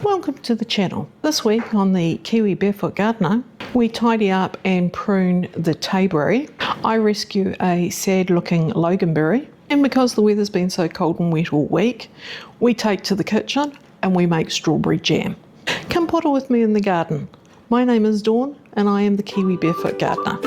Welcome to the channel. This week on the Kiwi Barefoot Gardener, we tidy up and prune the tayberry. I rescue a sad looking loganberry, and because the weather's been so cold and wet all week, we take to the kitchen and we make strawberry jam. Come potter with me in the garden. My name is Dawn and I am the Kiwi Barefoot Gardener.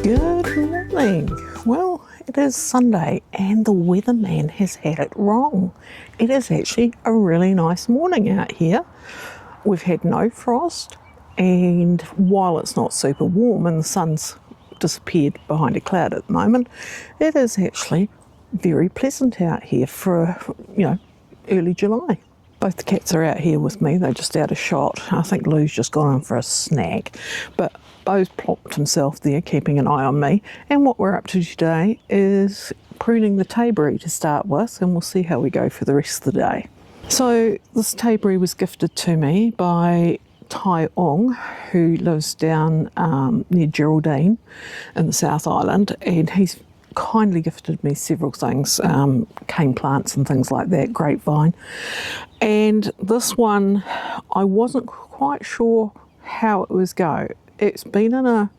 Good morning. Well, it is Sunday and the weatherman has had it wrong. It is actually a really nice morning out here. We've had no frost, and while it's not super warm and the sun's disappeared behind a cloud at the moment, it is actually very pleasant out here for, early July. Both the cats are out here with me. They're just out of shot. I think Lou's just gone in for a snack, but Bo's plopped himself there, keeping an eye on me. And what we're up to today is pruning the tayberry to start with, and we'll see how we go for the rest of the day. So this tayberry was gifted to me by Tai Ong, who lives down near Geraldine in the South Island, and he's kindly gifted me several things, cane plants and things like that, grapevine. And this one, I wasn't quite sure how it was go. It's been in a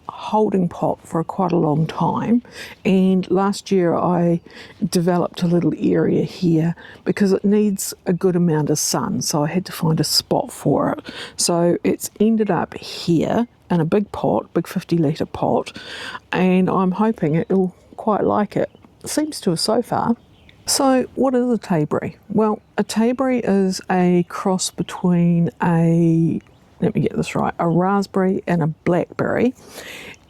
holding pot for quite a long time, and last year I developed a little area here because it needs a good amount of sun, so I had to find a spot for it. So it's ended up here in a big pot, big 50-litre pot, and I'm hoping it'll quite like it. It seems to have so far. So what is a tayberry? Well, a tayberry is a cross between let me get this right, a raspberry and a blackberry,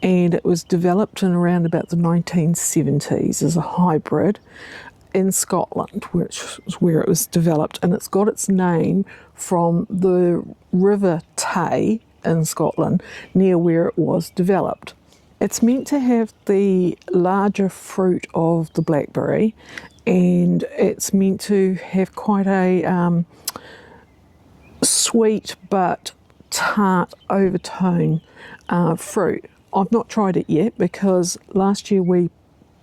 and it was developed in around about the 1970s as a hybrid in Scotland, which is where it was developed, and it's got its name from the River Tay in Scotland near where it was developed. It's meant to have the larger fruit of the blackberry, and it's meant to have quite a sweet but tart overtone fruit. I've not tried it yet because last year we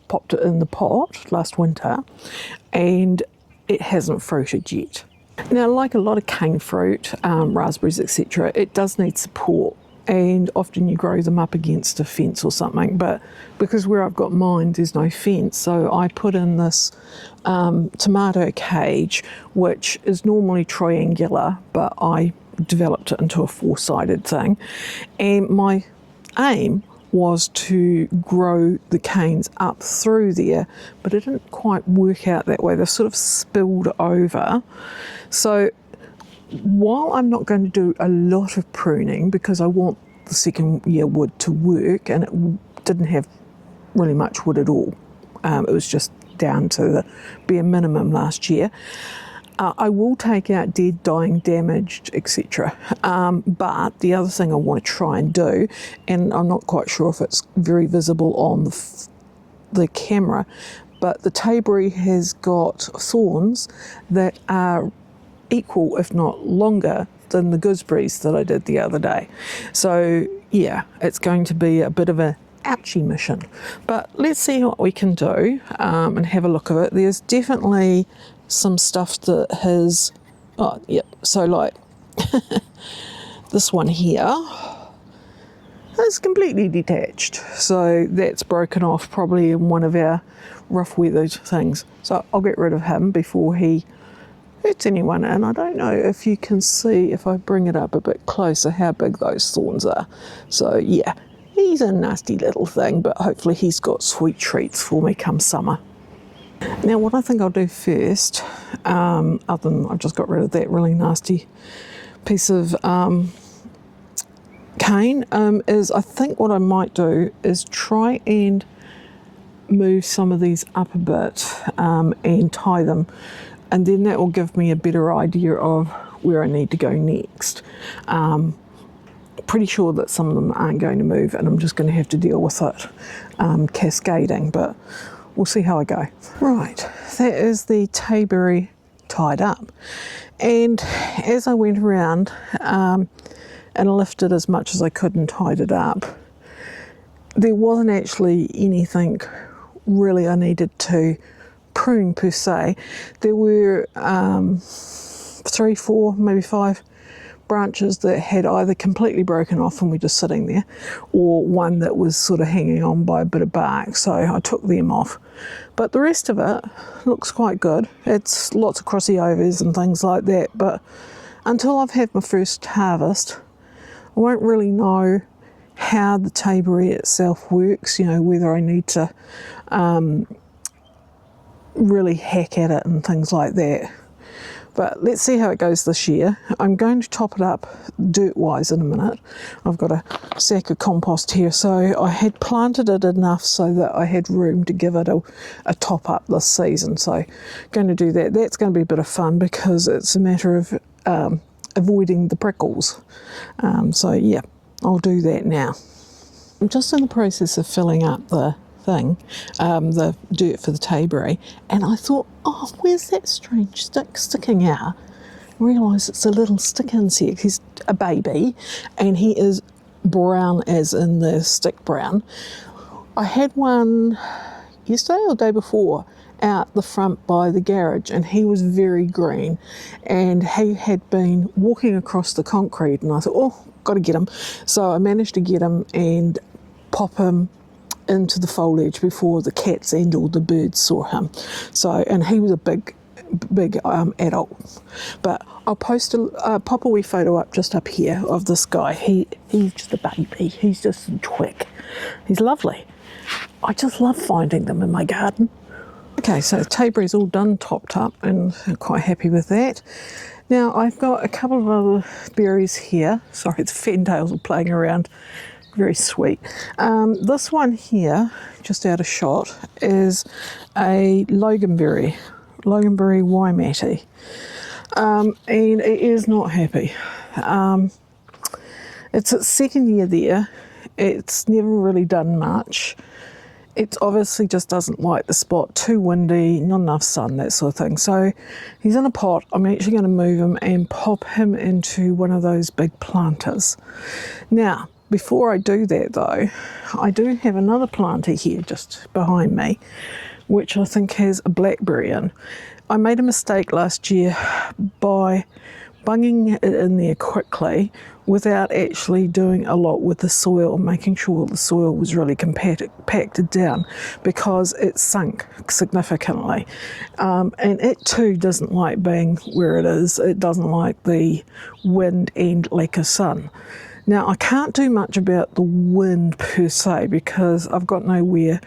popped it in the pot last winter and it hasn't fruited yet. Now, like a lot of cane fruit, raspberries, etc., it does need support, and often you grow them up against a fence or something, but because where I've got mine there's no fence, so I put in this tomato cage, which is normally triangular, but I developed it into a four-sided thing, and my aim was to grow the canes up through there, but it didn't quite work out that way. They've sort of spilled over. So while I'm not going to do a lot of pruning because I want the second year wood to work, and it didn't have really much wood at all, it was just down to the bare minimum last year, I will take out dead, dying, damaged, etc. But the other thing I want to try and do, and I'm not quite sure if it's very visible on the camera, but the tayberry has got thorns that are equal, if not longer, than the gooseberries that I did the other day. So yeah, it's going to be a bit of a ouchy mission. But let's see what we can do and have a look at it. There's definitely some stuff that has, so like this one here is completely detached, so that's broken off probably in one of our rough weathered things, so I'll get rid of him before he hurts anyone. And I don't know if you can see, if I bring it up a bit closer, how big those thorns are. So yeah, he's a nasty little thing, but hopefully he's got sweet treats for me come summer. Now what I think I'll do first, other than I've just got rid of that really nasty piece of cane, is I think what I might do is try and move some of these up a bit and tie them, and then that will give me a better idea of where I need to go next. Pretty sure that some of them aren't going to move and I'm just going to have to deal with it cascading, but we'll see how I go. Right, that is the tayberry tied up, and as I went around and lifted as much as I could and tied it up, there wasn't actually anything really I needed to prune per se. There were 3, 4, maybe 5 branches that had either completely broken off and were just sitting there, or one that was sort of hanging on by a bit of bark, so I took them off. But the rest of it looks quite good. It's lots of crossy overs and things like that, but until I've had my first harvest, I won't really know how the tayberry itself works, you know, whether I need to really hack at it and things like that. But let's see how it goes this year. I'm going to top it up dirt-wise in a minute. I've got a sack of compost here, so I had planted it enough so that I had room to give it a top-up this season. So going to do that. That's going to be a bit of fun because it's a matter of avoiding the prickles. So yeah, I'll do that now. I'm just in the process of filling up the dirt for the tayberry, and I thought, oh, where's that strange stick sticking out? I realised it's a little stick insect. He's a baby and he is brown, as in the stick brown. I had one yesterday or the day before out the front by the garage, and he was very green, and he had been walking across the concrete, and I thought, oh, got to get him. So I managed to get him and pop him into the foliage before the cats and all the birds saw him. So, and he was a big adult. But I'll pop a wee photo up just up here of this guy. He's just a baby. He's just a twig. He's lovely. I just love finding them in my garden. Okay, so the tayberry's all done, topped up, and I'm quite happy with that. Now I've got a couple of other berries here. Sorry, the fantails are playing around. Very sweet. This one here, just out of shot, is a loganberry Waimati, and it is not happy. It's its second year there. It's never really done much. It obviously just doesn't like the spot, too windy, not enough sun, that sort of thing. So he's in a pot. I'm actually going to move him and pop him into one of those big planters. Now, before I do that though, I do have another planter here just behind me, which I think has a blackberry in. I made a mistake last year by bunging it in there quickly without actually doing a lot with the soil, making sure the soil was really compacted down, because it sunk significantly. And it too doesn't like being where it is. It doesn't like the wind and lack of sun. Now, I can't do much about the wind per se because I've got nowhere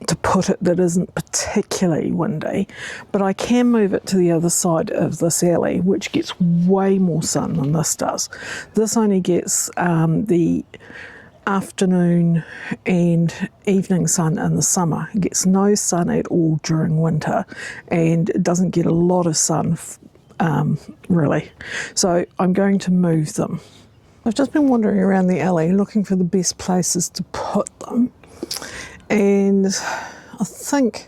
to put it that isn't particularly windy, but I can move it to the other side of this alley, which gets way more sun than this does. This only gets the afternoon and evening sun in the summer. It gets no sun at all during winter, and it doesn't get a lot of sun really. So I'm going to move them. I've just been wandering around the alley looking for the best places to put them, and I think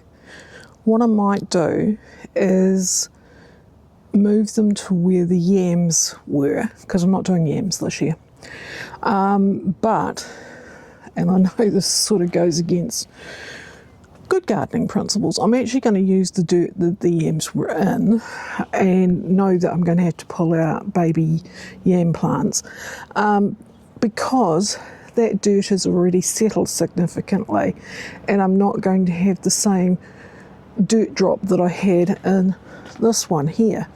what I might do is move them to where the yams were, because I'm not doing yams this year. But, and I know this sort of goes against good gardening principles, I'm actually going to use the dirt that the yams were in, and know that I'm going to have to pull out baby yam plants, because that dirt has already settled significantly, and I'm not going to have the same dirt drop that I had in this one here.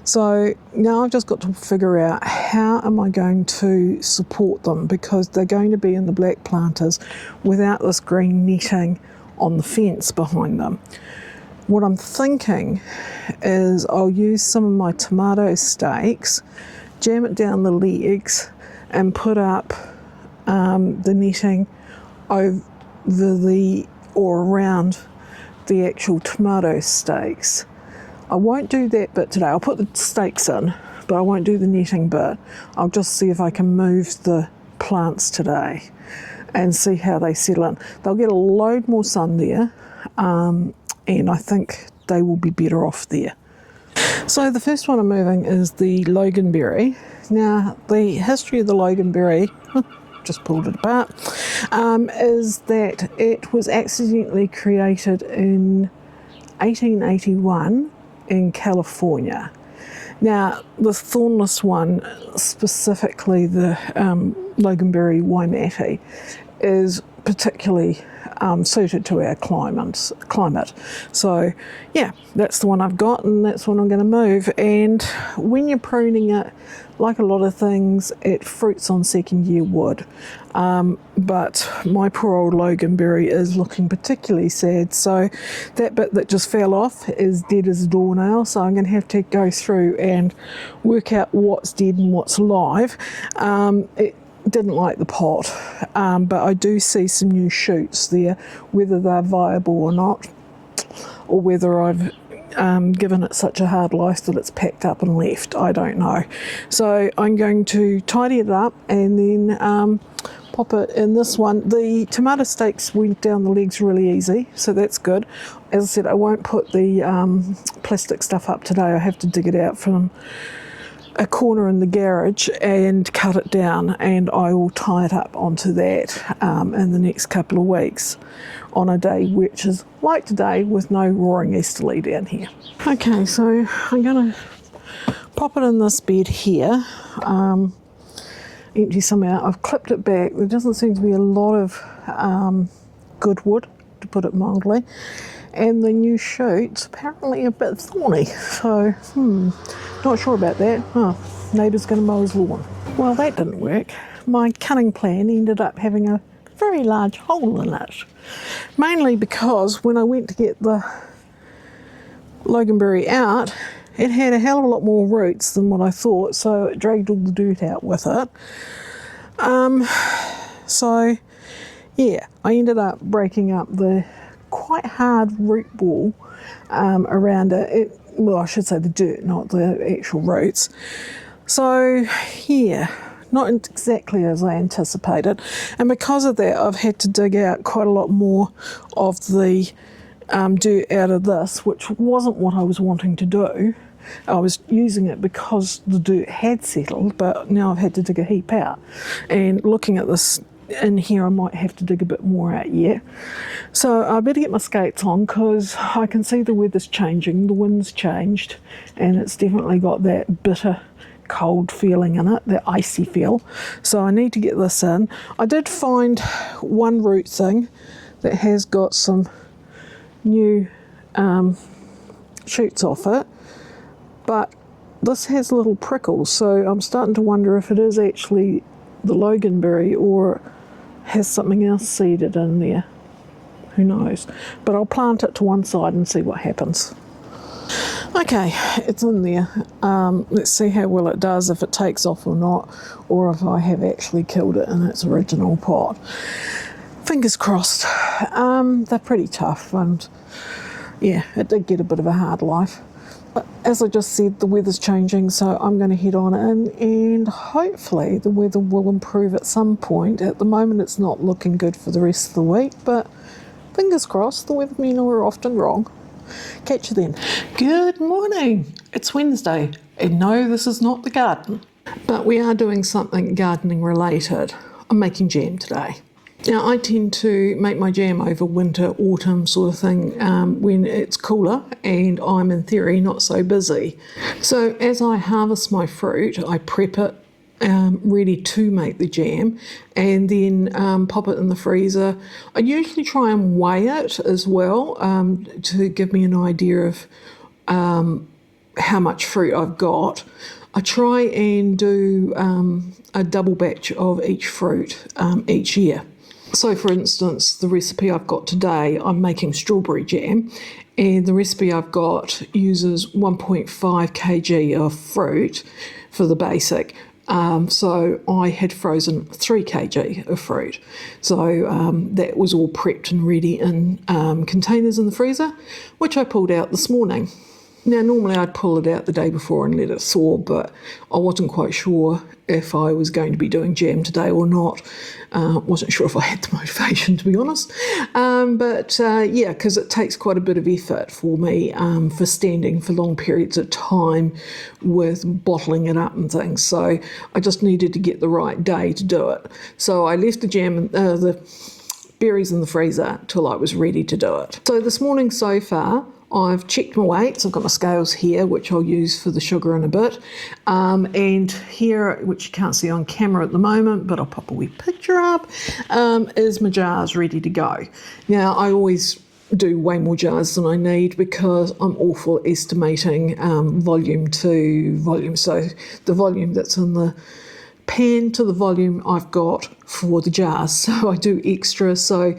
So now I've just got to figure out how am I going to support them, because they're going to be in the black planters without this green netting on the fence behind them. What I'm thinking is I'll use some of my tomato stakes, jam it down the legs, and put up the netting over or around the actual tomato stakes. I won't do that bit today. I'll put the stakes in, but I won't do the netting bit. I'll just see if I can move the plants today and see how they settle in. They'll get a load more sun there, and I think they will be better off there. So the first one I'm moving is the loganberry. Now, the history of the loganberry, just pulled it apart, is that it was accidentally created in 1881 in California. Now, the thornless one, specifically the loganberry waimate, is particularly suited to our climate. So, yeah, that's the one I've got, and that's the one I'm going to move. And when you're pruning it, like a lot of things, it fruits on second year wood. But my poor old loganberry is looking particularly sad. So that bit that just fell off is dead as a doornail. So I'm going to have to go through and work out what's dead and what's alive. It didn't like the pot, but I do see some new shoots there. Whether they're viable or not, or whether I've given it such a hard life that it's packed up and left, I don't know. So I'm going to tidy it up and then pop it in this one. The tomato stakes went down the legs really easy, so that's good. As I said, I won't put the plastic stuff up today. I have to dig it out from a corner in the garage and cut it down, and I will tie it up onto that in the next couple of weeks on a day which is like today with no roaring easterly down here. Okay, so I'm going to pop it in this bed here, empty some out. I've clipped it back. There doesn't seem to be a lot of good wood, to put it mildly, and the new shoots apparently a bit thorny, so not sure about that. Oh, neighbour's going to mow his lawn. Well, that didn't work. My cunning plan ended up having a very large hole in it, mainly because when I went to get the loganberry out, it had a hell of a lot more roots than what I thought, so it dragged all the dirt out with it. So yeah, I ended up breaking up the quite hard root ball around it. Well, I should say the dirt, not the actual roots. So yeah, not exactly as I anticipated, and because of that I've had to dig out quite a lot more of the dirt out of this, which wasn't what I was wanting to do. I was using it because the dirt had settled, but now I've had to dig a heap out, and looking at this in here I might have to dig a bit more out yet. So I better get my skates on because I can see the weather's changing, the wind's changed, and it's definitely got that bitter cold feeling in it, the icy feel. So I need to get this in. I did find one root thing that has got some new shoots off it, but this has little prickles, so I'm starting to wonder if it is actually the loganberry or has something else seeded in there. Who knows? But I'll plant it to one side and see what happens. Okay, it's in there. Let's see how well it does, if it takes off or not, or if I have actually killed it in its original pot. Fingers crossed. They're pretty tough, and yeah, it did get a bit of a hard life. But as I just said, the weather's changing, so I'm going to head on in, and hopefully the weather will improve at some point. At the moment it's not looking good for the rest of the week, but fingers crossed. The weathermen are often wrong. Catch you then. Good morning. It's Wednesday, and no, this is not the garden, but we are doing something gardening related. I'm making jam today. Now, I tend to make my jam over winter, autumn sort of thing when it's cooler and I'm in theory not so busy. So as I harvest my fruit, I prep it ready to make the jam, and then pop it in the freezer. I usually try and weigh it as well to give me an idea of how much fruit I've got. I try and do a double batch of each fruit each year. So for instance, the recipe I've got today, I'm making strawberry jam, and the recipe I've got uses 1.5 kg of fruit for the basic. So I had frozen 3 kg of fruit. So that was all prepped and ready in containers in the freezer, which I pulled out this morning. Now, normally I'd pull it out the day before and let it thaw, but I wasn't quite sure if I was going to be doing jam today or not. Wasn't sure if I had the motivation, to be honest. Yeah, because it takes quite a bit of effort for me for standing for long periods of time with bottling it up and things. So I just needed to get the right day to do it. So I left the berries in the freezer till I was ready to do it. So this morning so far, I've checked my weights. I've got my scales here, which I'll use for the sugar in a bit. And here, which you can't see on camera at the moment, but I'll pop a wee picture up, is my jars ready to go. Now, I always do way more jars than I need because I'm awful estimating volume to volume. So the volume that's in the pan to the volume I've got for the jars. So I do extra, so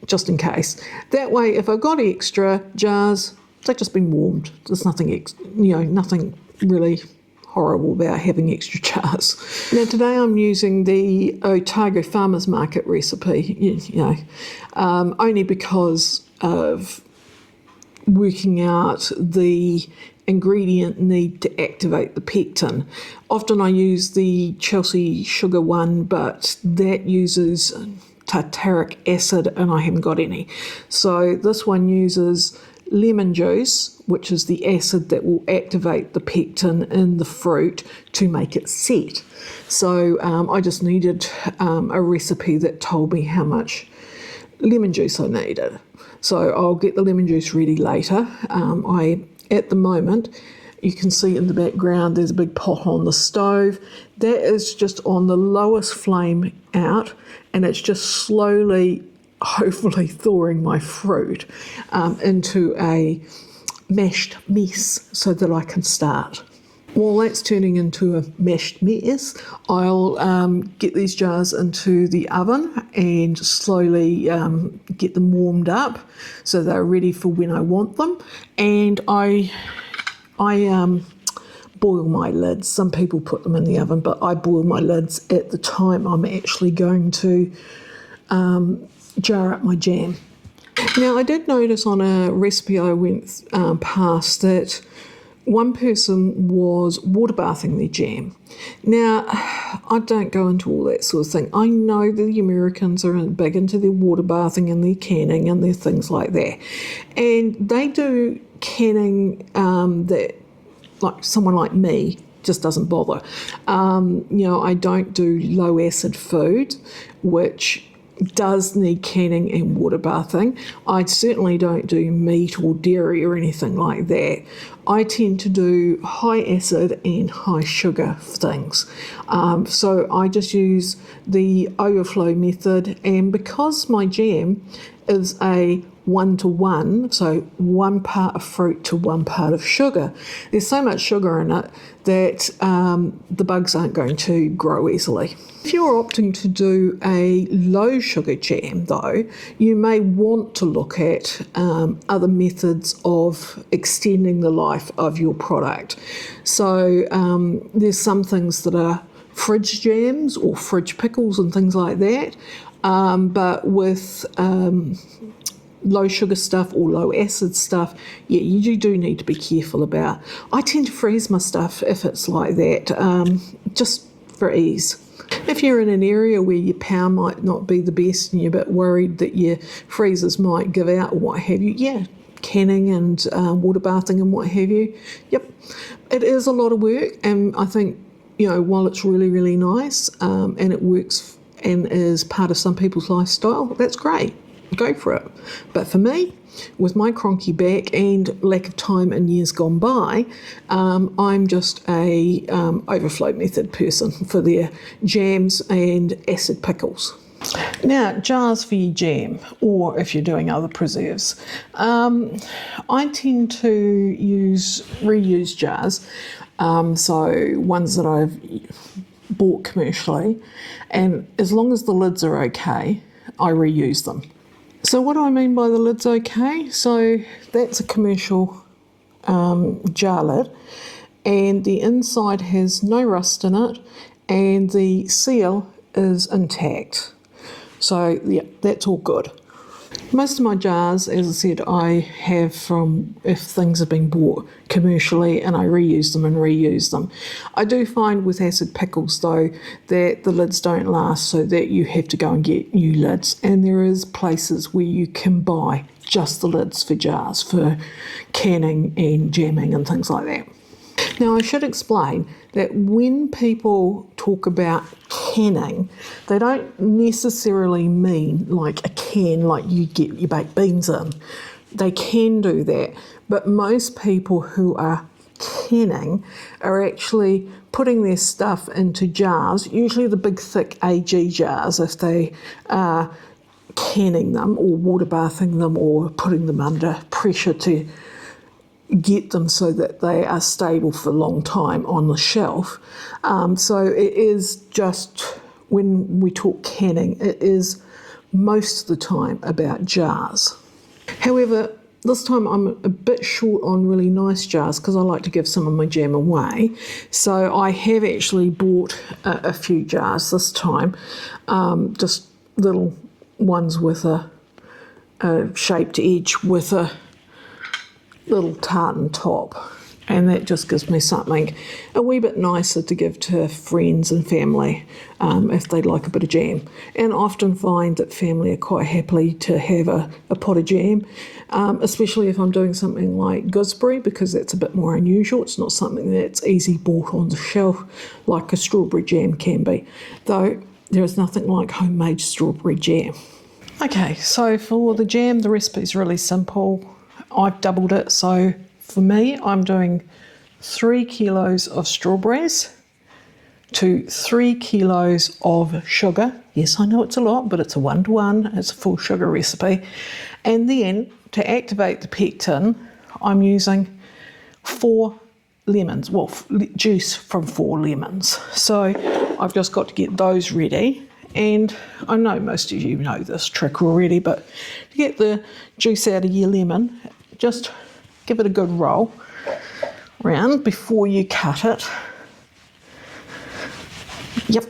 just in case. That way, if I've got extra jars, they've just been warmed. There's nothing, nothing really horrible about having extra jars. Now today I'm using the Otago Farmers Market recipe, only because of working out the ingredient need to activate the pectin. Often I use the Chelsea sugar one, but that uses tartaric acid and I haven't got any. So this one uses lemon juice, which is the acid that will activate the pectin in the fruit to make it set. So I just needed a recipe that told me how much lemon juice I needed. So I'll get the lemon juice ready later. At the moment, you can see in the background there's a big pot on the stove. That is just on the lowest flame out, and it's just slowly, hopefully, thawing my fruit into a mashed mess so that I can start. While that's turning into a mashed mess, I'll get these jars into the oven and slowly get them warmed up so they're ready for when I want them. And I boil my lids. Some people put them in the oven, but I boil my lids at the time I'm actually going to jar up my jam. Now, I did notice on a recipe I went past that one person was water bathing their jam. Now, I don't go into all that sort of thing. I know that the Americans are big into their water bathing and their canning and their things like that. And they do canning that, like someone like me, just doesn't bother. I don't do low acid food, which does need canning and water bathing. I certainly don't do meat or dairy or anything like that. I tend to do high acid and high sugar things. So I just use the overflow method, and because my jam is a 1-to-1, so 1 part of fruit to 1 part of sugar, there's so much sugar in it that the bugs aren't going to grow easily. If you're opting to do a low sugar jam though, you may want to look at other methods of extending the life of your product. So there's some things that are fridge jams or fridge pickles and things like that, but with low sugar stuff or low acid stuff, yeah, you do need to be careful about. I tend to freeze my stuff if it's like that, just for ease. If you're in an area where your power might not be the best and you're a bit worried that your freezers might give out or what have you, yeah, canning and water bathing and what have you, yep, it is a lot of work. And I think, while it's really, really nice and it works and is part of some people's lifestyle, that's great. Go for it. But for me, with my cronky back and lack of time in years gone by, I'm just a overflow method person for their jams and acid pickles. Now, jars for your jam, or if you're doing other preserves. I tend to use reuse jars, so ones that I've bought commercially, and as long as the lids are okay, I reuse them. So what do I mean by the lid's okay? So that's a commercial jar lid, and the inside has no rust in it, and the seal is intact. So yeah, that's all good. Most of my jars, as I said, I have from if things have been bought commercially, and I reuse them and reuse them. I do find with acid pickles though that the lids don't last, so that you have to go and get new lids, and there is places where you can buy just the lids for jars for canning and jamming and things like that. Now I should explain that when people talk about canning, they don't necessarily mean like a can like you get your baked beans in. They can do that, but most people who are canning are actually putting their stuff into jars, usually the big thick AG jars if they are canning them or water bathing them or putting them under pressure to get them so that they are stable for a long time on the shelf. So it is just, when we talk canning, it is most of the time about jars. However, this time I'm a bit short on really nice jars because I like to give some of my jam away. So I have actually bought a few jars this time, just little ones with a shaped edge with a little tartan top, and that just gives me something a wee bit nicer to give to friends and family if they'd like a bit of jam. And I often find that family are quite happy to have a pot of jam, especially if I'm doing something like gooseberry, because that's a bit more unusual. It's not something that's easy bought on the shelf like a strawberry jam can be, though there is nothing like homemade strawberry jam. Okay, so for the jam, the recipe is really simple. I've doubled it, so for me I'm doing 3 kilos of strawberries to 3 kilos of sugar. Yes, I know it's a lot, but it's a 1-to-1, it's a full sugar recipe. And then to activate the pectin, I'm using 4 lemons, well, juice from 4 lemons. So I've just got to get those ready. And I know most of you know this trick already, but to get the juice out of your lemon, just give it a good roll round before you cut it. Yep.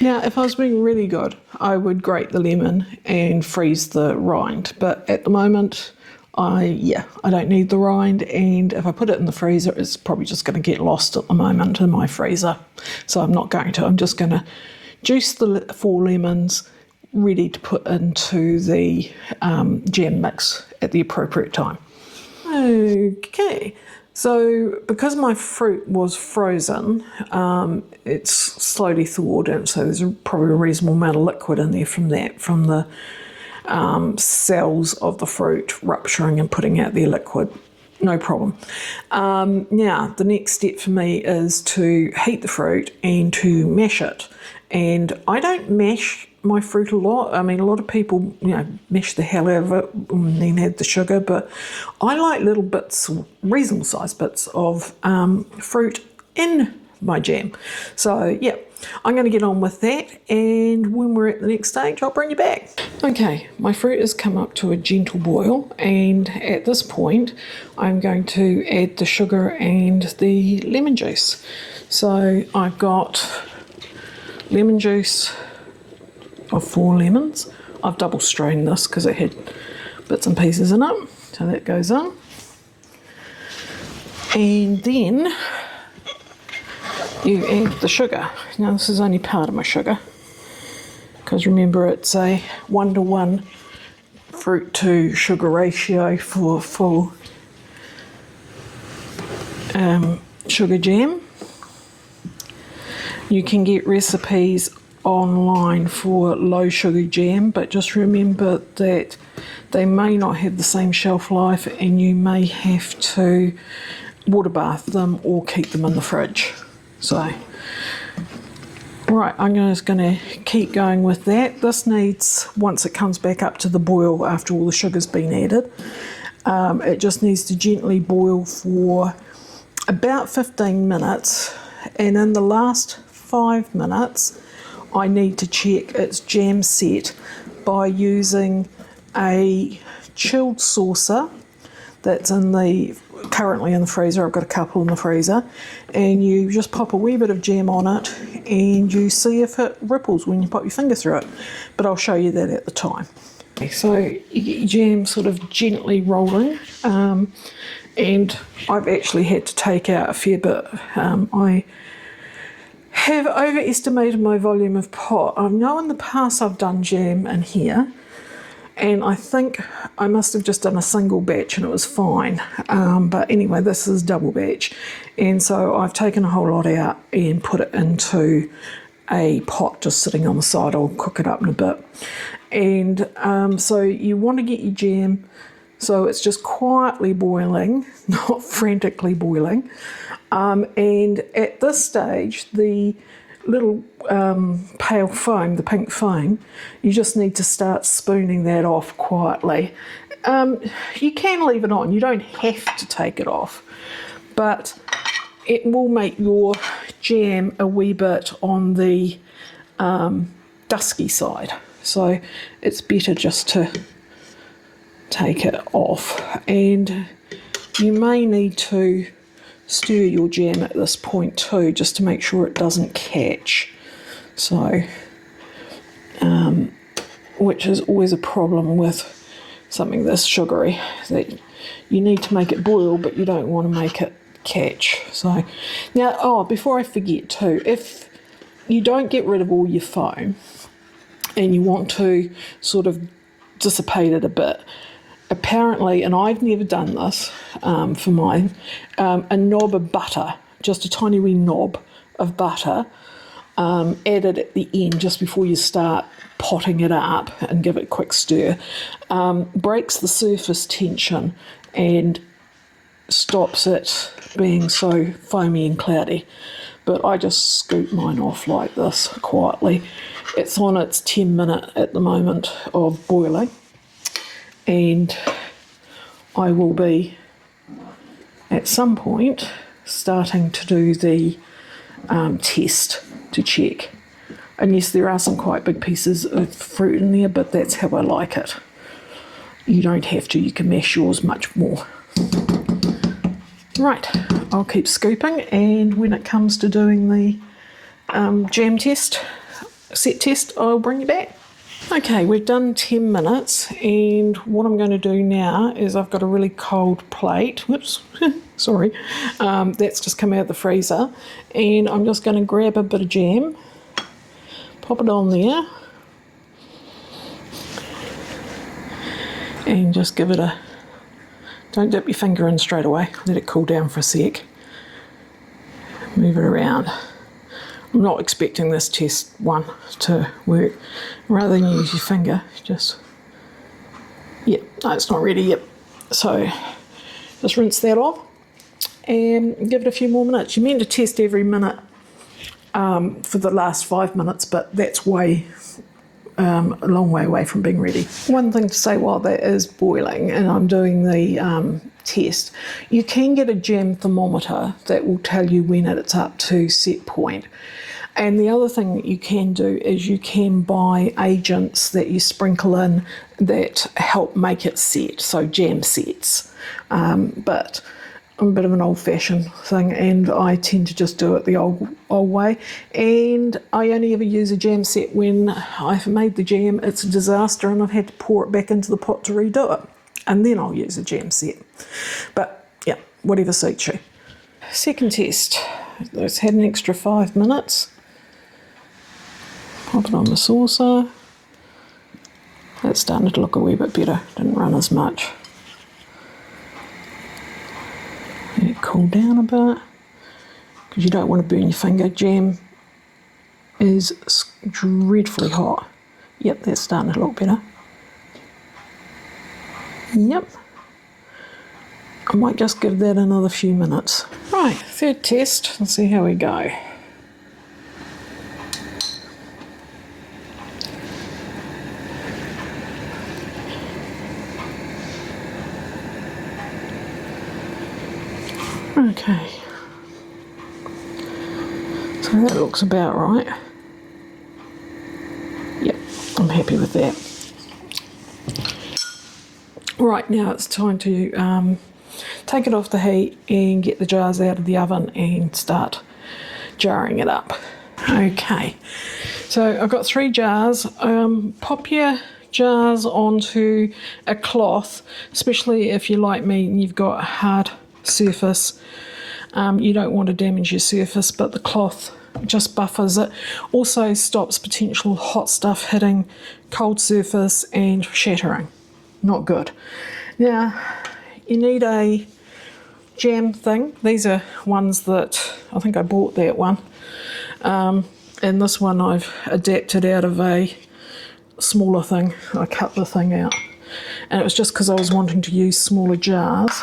Now, if I was being really good, I would grate the lemon and freeze the rind. But at the moment, I don't need the rind, and if I put it in the freezer, it's probably just going to get lost at the moment in my freezer. So I'm not going to. I'm just going to juice the 4 lemons ready to put into the jam mix at the appropriate time. Okay, so because my fruit was frozen, it's slowly thawed, and so there's probably a reasonable amount of liquid in there from the cells of the fruit rupturing and putting out their liquid. No problem. Now, the next step for me is to heat the fruit and to mash it. And I don't mash my fruit a lot. I mean, a lot of people, mash the hell out of it and then add the sugar, but I like little bits, reasonable sized bits of fruit in my jam. So, yeah, I'm going to get on with that, and when we're at the next stage, I'll bring you back. Okay, my fruit has come up to a gentle boil, and at this point, I'm going to add the sugar and the lemon juice. So I've got lemon juice of 4 lemons. I've double strained this because it had bits and pieces in it, so that goes in. And then you add the sugar. Now this is only part of my sugar, because remember it's a 1-to-1 fruit to sugar ratio for full sugar jam. You can get recipes online for low sugar jam, but just remember that they may not have the same shelf life, and you may have to water bath them or keep them in the fridge. So, right, I'm just going to keep going with that. This needs, once it comes back up to the boil after all the sugar's been added, it just needs to gently boil for about 15 minutes, and in the last 5 minutes I need to check its jam set by using a chilled saucer that's currently in the freezer. I've got a couple in the freezer, and you just pop a wee bit of jam on it and you see if it ripples when you pop your finger through it, but I'll show you that at the time. So you get your jam sort of gently rolling, and I've actually had to take out a fair bit. I have overestimated my volume of pot. I know in the past I've done jam in here, and I think I must have just done a single batch and it was fine. But anyway, this is double batch, and so I've taken a whole lot out and put it into a pot just sitting on the side. I'll cook it up in a bit. And so you want to get your jam so it's just quietly boiling, not frantically boiling. And at this stage, the little pale foam, the pink foam, you just need to start spooning that off quietly. You can leave it on, you don't have to take it off, but it will make your jam a wee bit on the dusky side. So it's better just to take it off. And you may need to stir your jam at this point too, just to make sure it doesn't catch. So, which is always a problem with something this sugary, that you need to make it boil, but you don't want to make it catch. So now, before I forget too, if you don't get rid of all your foam and you want to sort of dissipate it a bit, apparently, and I've never done this for mine, a knob of butter, just a tiny wee knob of butter, added at the end just before you start potting it up and give it a quick stir, breaks the surface tension and stops it being so foamy and cloudy. But I just scoop mine off like this quietly. It's on its 10-minute at the moment of boiling, and I will be at some point starting to do the test to check. And yes, there are some quite big pieces of fruit in there, but that's how I like it. You don't have to, you can mash yours much more. Right, I'll keep scooping, and when it comes to doing the jam test, set test, I'll bring you back. Okay, we've done 10 minutes, and what I'm going to do now is I've got a really cold plate, whoops, sorry, that's just come out of the freezer, and I'm just going to grab a bit of jam, pop it on there, and just give it a, don't dip your finger in straight away, let it cool down for a sec, move it around. I'm not expecting this test one to work. Rather than use your finger, just, yep, no, it's not ready yet. So just rinse that off and give it a few more minutes. You're meant to test every minute for the last 5 minutes, but that's way, a long way away from being ready. One thing to say while that is boiling and I'm doing the test, you can get a jam thermometer that will tell you when it's up to set point. And the other thing that you can do is you can buy agents that you sprinkle in that help make it set, so jam sets. But I'm a bit of an old-fashioned thing, and I tend to just do it the old way. And I only ever use a jam set when I've made the jam, it's a disaster, and I've had to pour it back into the pot to redo it. And then I'll use a jam set. But yeah, whatever suits you. Second test. It's had an extra 5 minutes. Pop it on the saucer. It's starting to look a wee bit better. Didn't run as much. Let it cool down a bit, because you don't want to burn your finger. Jam is dreadfully hot. Yep, that's starting to look better. Yep. I might just give that another few minutes. Right, third test. Let's see how we go. Okay, so that looks about right. Yep, I'm happy with that. Right, now it's time to take it off the heat and get the jars out of the oven and start jarring it up. Okay, so I've got 3 jars. Pop your jars onto a cloth, especially if you're like me and you've got a hard surface. You don't want to damage your surface, but the cloth just buffers it. Also stops potential hot stuff hitting cold surface and shattering. Not good. Now, you need a jam thing. These are ones that, I think I bought that one. And this one I've adapted out of a smaller thing. I cut the thing out. And it was just because I was wanting to use smaller jars.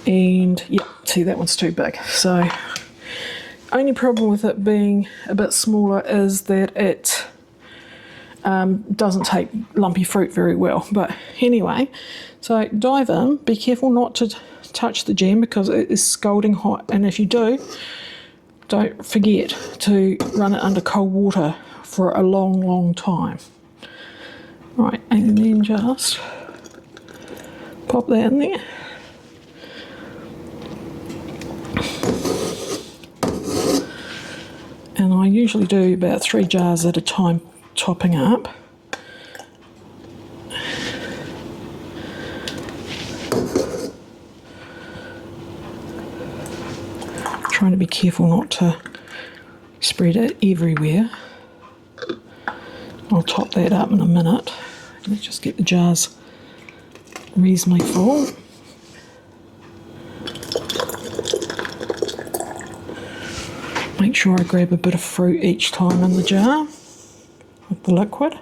And yeah, see, that one's too big. So, only problem with it being a bit smaller is that it doesn't take lumpy fruit very well. But anyway, so dive in. Be careful not to touch the jam because it is scalding hot. And if you do, don't forget to run it under cold water for a long, long time. Right, and then just pop that in there. And I usually do about 3 jars at a time, topping up. Trying to be careful not to spread it everywhere. I'll top that up in a minute. Let's just get the jars reasonably full. Make sure I grab a bit of fruit each time in the jar with the liquid.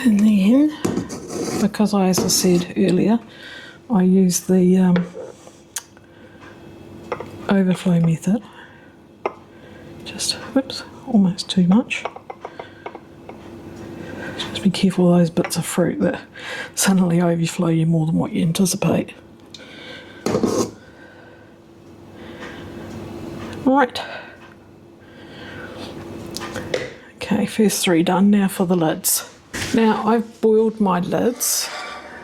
And then, because as I said earlier, I use the overflow method. Just, whoops, almost too much. Just be careful of those bits of fruit that suddenly overflow you more than what you anticipate. Right. Okay, first 3 done. Now for the lids. Now I've boiled my lids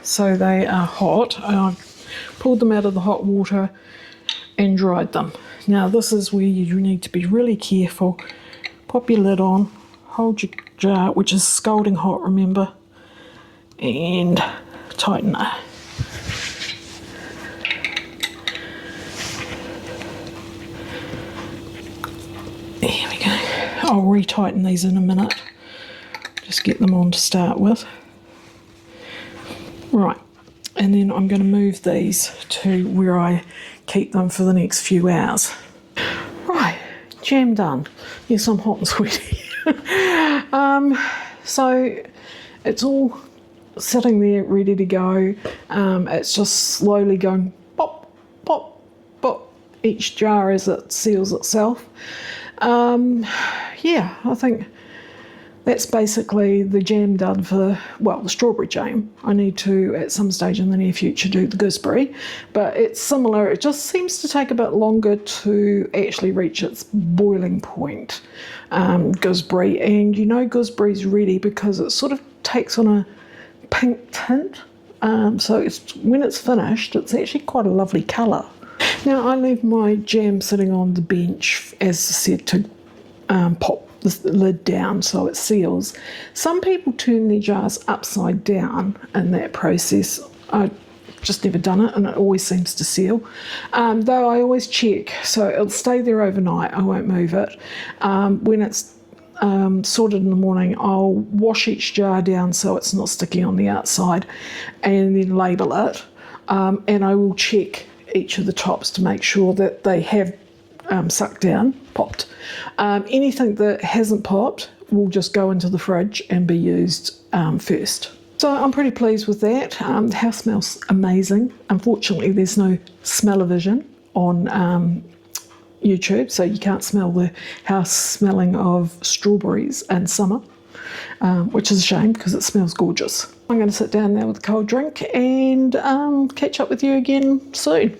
so they are hot, and I've pulled them out of the hot water and dried them. Now this is where you need to be really careful. Pop your lid on, hold your jar, which is scalding hot, remember, and tighten it. There we go. I'll retighten these in a minute. Just get them on to start with. Right, and then I'm going to move these to where I keep them for the next few hours. Right, jam done. Yes, I'm hot and sweaty. So it's all sitting there ready to go. It's just slowly going pop, pop, pop, each jar as it seals itself. Yeah, I think that's basically the jam done for, well, the strawberry jam. I need to, at some stage in the near future, do the gooseberry. But it's similar. It just seems to take a bit longer to actually reach its boiling point, gooseberry. And you know gooseberry's ready because it sort of takes on a pink tint. So when it's finished, it's actually quite a lovely colour. Now, I leave my jam sitting on the bench, as I said, to pop the lid down so it seals. Some people turn their jars upside down in that process. I've just never done it, and it always seems to seal. Though I always check, so it'll stay there overnight. I won't move it. When it's sorted in the morning, I'll wash each jar down so it's not sticky on the outside, and then label it. And I will check each of the tops to make sure that they have sucked down, popped. Anything that hasn't popped will just go into the fridge and be used first. So I'm pretty pleased with that. The house smells amazing. Unfortunately, there's no smell-o-vision on YouTube, so you can't smell the house smelling of strawberries in summer. which is a shame because it smells gorgeous. I'm going to sit down now with a cold drink and catch up with you again soon.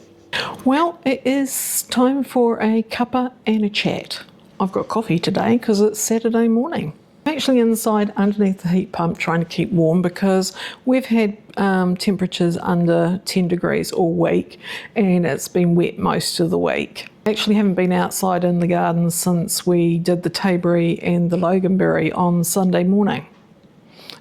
Well, it is time for a cuppa and a chat. I've got coffee today because it's Saturday morning. I'm actually inside underneath the heat pump trying to keep warm because we've had temperatures under 10 degrees all week and it's been wet most of the week. I actually haven't been outside in the garden since we did the tayberry and the loganberry on Sunday morning.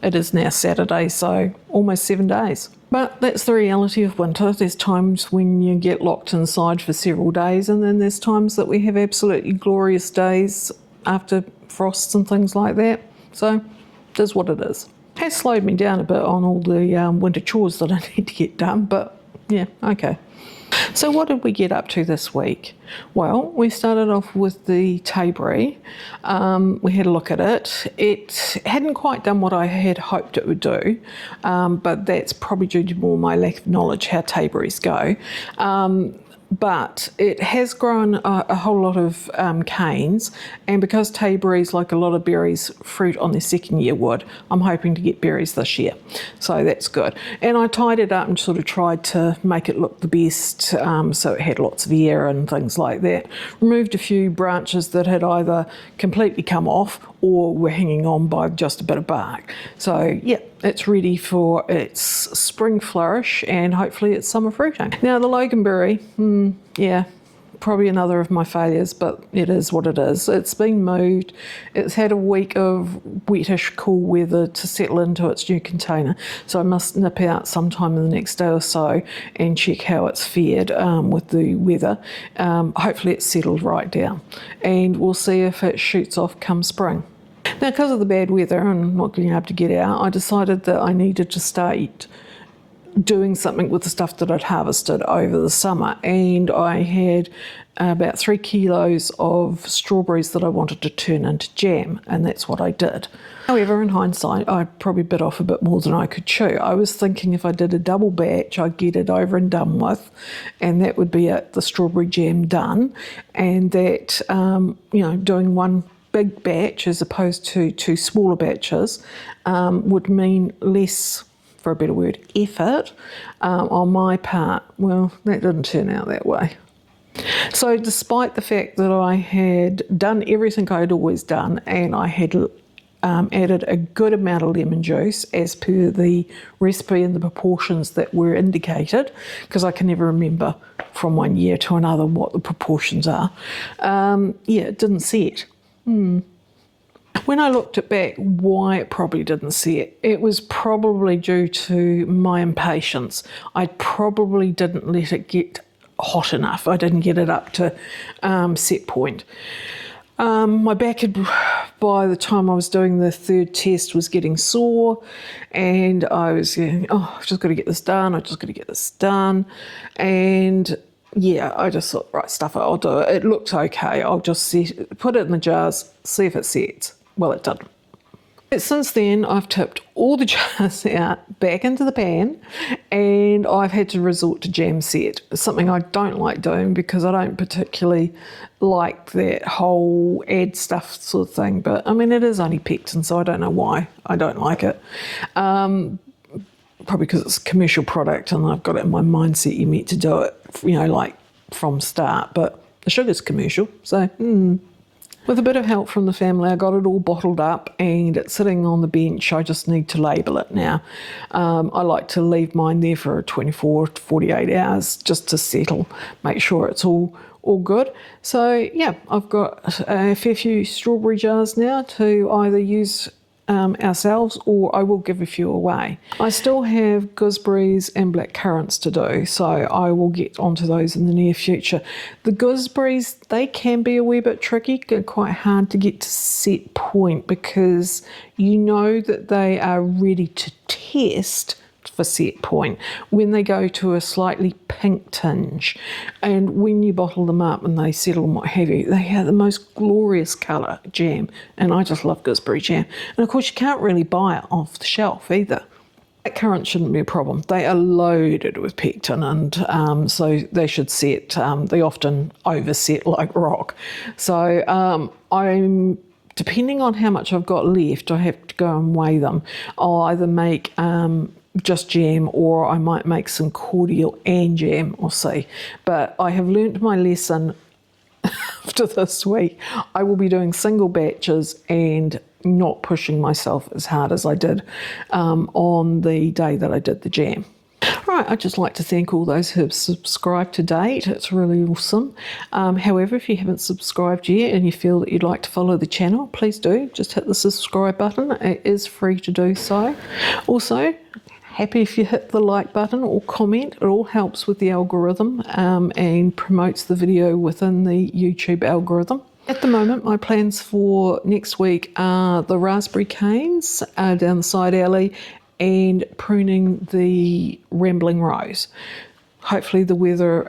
It is now Saturday, so almost 7 days. But that's the reality of winter. There's times when you get locked inside for several days, and then there's times that we have absolutely glorious days after frosts and things like that. So it is what it is. It has slowed me down a bit on all the winter chores that I need to get done, but yeah, okay. So what did we get up to this week? Well, we started off with the tayberry. We had a look at it. It hadn't quite done what I had hoped it would do, but that's probably due to more my lack of knowledge how tayberries go. But it has grown a whole lot of canes, and because tayberries, like a lot of berries, fruit on their second year would, I'm hoping to get berries this year, so that's good. And I tied it up and sort of tried to make it look the best, so it had lots of air and things like that. Removed a few branches that had either completely come off or were hanging on by just a bit of bark. So yeah, it's ready for its spring flourish and hopefully its summer fruiting. Now the loganberry, yeah, probably another of my failures, but it is what it is. It's been moved. It's had a week of wettish, cool weather to settle into its new container. So I must nip out sometime in the next day or so and check how it's fared with the weather. Hopefully it's settled right down. And we'll see if it shoots off come spring. Now, because of the bad weather and not being able to get out, I decided that I needed to start doing something with the stuff that I'd harvested over the summer, and I had about 3 kilos of strawberries that I wanted to turn into jam, and that's what I did. However, in hindsight, I probably bit off a bit more than I could chew. I was thinking if I did a double batch, I'd get it over and done with, and that would be it, the strawberry jam done, and that, doing one big batch as opposed to 2 smaller batches would mean less, for a better word, effort on my part. Well, that didn't turn out that way. So despite the fact that I had done everything I'd always done and I had added a good amount of lemon juice as per the recipe and the proportions that were indicated, because I can never remember from one year to another what the proportions are, it didn't set. When I looked it back, why it probably didn't set, it was probably due to my impatience. I probably didn't let it get hot enough. I didn't get it up to set point. My back had, by the time I was doing the 3rd test, was getting sore, and I was going, I've just got to get this done, and yeah, I just thought, right, stuff it, I'll do it. It looked okay. I'll just put it in the jars, see if it sets. Well, it didn't. But since then, I've tipped all the jars out back into the pan, and I've had to resort to jam set. Something I don't like doing because I don't particularly like that whole add stuff sort of thing. But I mean, it is only pectin, so I don't know why I don't like it. Probably because it's a commercial product and I've got it in my mindset you're meant to do it, like from start, but the sugar's commercial, so With a bit of help from the family, I got it all bottled up and it's sitting on the bench. I just need to label it now. I like to leave mine there for 24 to 48 hours just to settle, make sure it's all good. So yeah, I've got a fair few strawberry jars now to either use ourselves, or I will give a few away. I still have gooseberries and black currants to do, so I will get onto those in the near future. The gooseberries, they can be a wee bit tricky, quite hard to get to set point because you know that they are ready to test for set point when they go to a slightly pink tinge, and when you bottle them up and they settle and what have you, they have the most glorious colour jam, and I just love gooseberry jam. And of course you can't really buy it off the shelf either. Black currant shouldn't be a problem. They are loaded with pectin, and so they should set. They often overset like rock. So I'm depending on how much I've got left, I have to go and weigh them. I'll either make just jam, or I might make some cordial and jam, we'll see. But I have learnt my lesson after this week. I will be doing single batches and not pushing myself as hard as I did on the day that I did the jam. Right, I'd just like to thank all those who have subscribed to date. It's really awesome. However, if you haven't subscribed yet and you feel that you'd like to follow the channel, please do. Just hit the subscribe button. It is free to do so. Also, happy if you hit the like button or comment. It all helps with the algorithm and promotes the video within the YouTube algorithm. At the moment, my plans for next week are the raspberry canes down the side alley and pruning the rambling rose. Hopefully the weather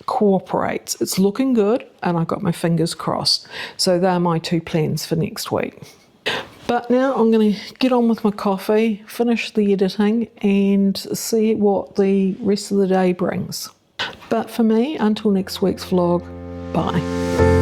cooperates. It's looking good and I've got my fingers crossed. So they're my two plans for next week. But now I'm going to get on with my coffee, finish the editing and see what the rest of the day brings. But for me, until next week's vlog, bye.